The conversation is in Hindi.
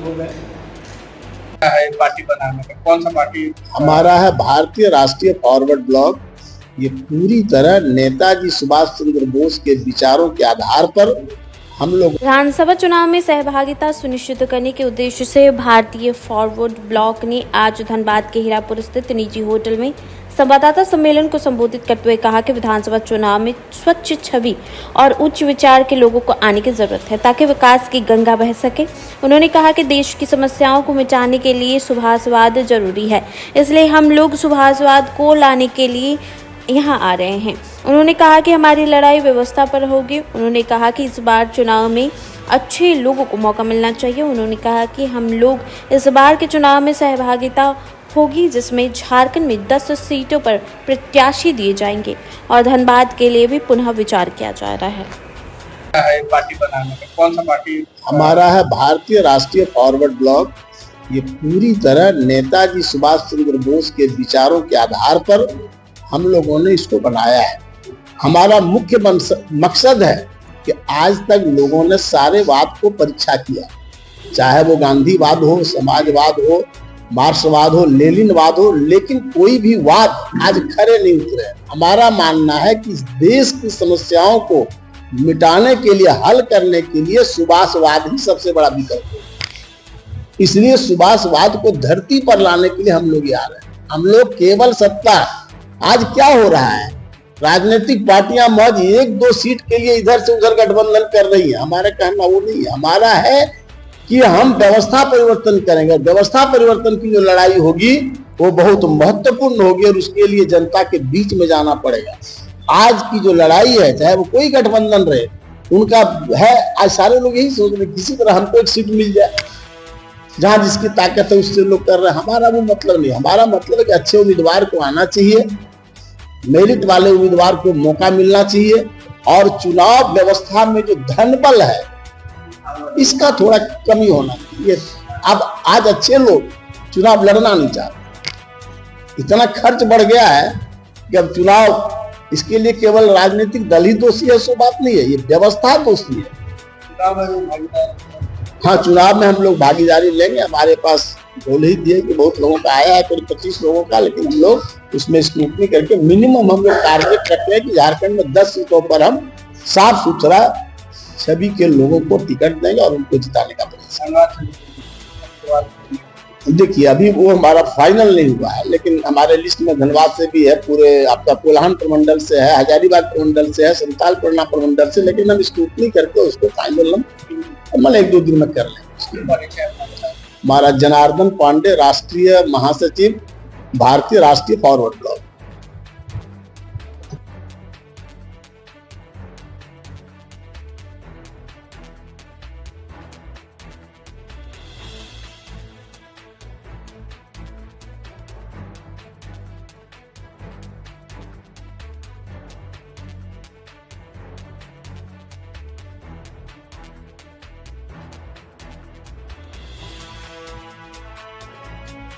हो गए। है पार्टी बनाने का, कौन सा पार्टी? हमारा है भारतीय राष्ट्रीय फॉरवर्ड ब्लॉक। ये पूरी तरह नेताजी सुभाष चंद्र बोस के विचारों के आधार पर हम लोग विधानसभा चुनाव में सहभागिता सुनिश्चित करने के उद्देश्य से भारतीय फॉरवर्ड ब्लॉक ने आज धनबाद के हीरापुर स्थित निजी होटल में संवाददाता सम्मेलन को संबोधित करते हुए कहा कि विधानसभा चुनाव में स्वच्छ छवि और उच्च विचार के लोगों को आने की जरूरत है ताकि विकास की गंगा बह सके। उन्होंने कहा कि देश की समस्याओं को मिटाने के लिए सुभाषवाद जरूरी है, इसलिए हम लोग सुभाषवाद को लाने के लिए यहाँ आ रहे हैं। उन्होंने कहा कि हमारी लड़ाई व्यवस्था पर होगी। उन्होंने कहा कि इस बार चुनाव में अच्छे लोगों को मौका मिलना चाहिए। उन्होंने कहा कि हम लोग इस बार के चुनाव में सहभागिता होगी जिसमें झारखंड में 10 सीटों पर प्रत्याशी दिए जाएंगे और धनबाद के लिए भी पुनः विचार किया जा रहा है। पार्टी बनाने का, कौन सा पार्टी? हमारा है भारतीय राष्ट्रीय फॉरवर्ड ब्लॉक। ये पूरी तरह नेताजी सुभाष चंद्र बोस के विचारों के आधार पर हम लोगों ने इसको बनाया है। हमारा मुख्य मकसद है कि आज तक लोगों ने सारे वाद को परीक्षा किया, चाहे वो गांधीवाद हो, समाजवाद हो, मार्क्सवाद हो, लेनिनवाद हो, लेकिन कोई भी वाद आज खरे नहीं उतरे। हमारा मानना है कि इस देश की समस्याओं को मिटाने के लिए, हल करने के लिए सुभाषवाद ही सबसे बड़ा विकल्प है। इसलिए सुभाषवाद को धरती पर लाने के लिए हम लोग आ रहे हैं। हम लोग केवल सत्ता, आज क्या हो रहा है, राजनीतिक पार्टियां महज 1-2 सीट के लिए इधर से उधर गठबंधन कर रही है। हमारा कहना वो नहीं है। हमारा है कि हम व्यवस्था परिवर्तन करेंगे। व्यवस्था परिवर्तन की जो लड़ाई होगी वो बहुत महत्वपूर्ण होगी और उसके लिए जनता के बीच में जाना पड़ेगा। आज की जो लड़ाई है, चाहे वो कोई गठबंधन रहे, उनका है आज सारे लोग यही सोच रहे किसी तरह हमको एक सीट मिल जाए, जहां जिसकी ताकत है उससे लोग कर रहे हैं। हमारा वो मतलब नहीं। हमारा मतलब है कि अच्छे उम्मीदवार को आना चाहिए, मेरिट वाले उम्मीदवार को मौका मिलना चाहिए और चुनाव व्यवस्था में जो धनबल है इसका थोड़ा कमी होना चाहिए। अब आज अच्छे लोग चुनाव लड़ना नहीं चाहते। इतना खर्च बढ़ गया है कि अब चुनाव, इसके लिए केवल राजनीतिक दल ही दोषी है, सो बात नहीं है, ये व्यवस्था दोषी है। हाँ, चुनाव में हम लोग भागीदारी लेंगे। हमारे पास गोल ही दिए कि बहुत लोगों का आया है, करीब 25 लोगों का, लेकिन हम लोग उसमें स्क्रूटनी करके मिनिमम हम लोग टारगेट रखते हैं कि झारखंड में 10 सीटों पर हम साफ सुथरा सभी के लोगों को टिकट देंगे और उनको जिताने का प्रयास। देखिए, अभी वो हमारा फाइनल नहीं हुआ है, लेकिन हमारे लिस्ट में धनबाद से भी है, पूरे आपका कोल्हान प्रमंडल से है, हजारीबाग प्रमंडल से है, संताल परना प्रमंडल से, लेकिन हम स्क्रूटनी करके उसको फाइनल हम 1-2 दिन में कर लेंगे। हमारा जनार्दन पांडे, राष्ट्रीय महासचिव, भारतीय राष्ट्रीय फॉरवर्ड ब्लॉक।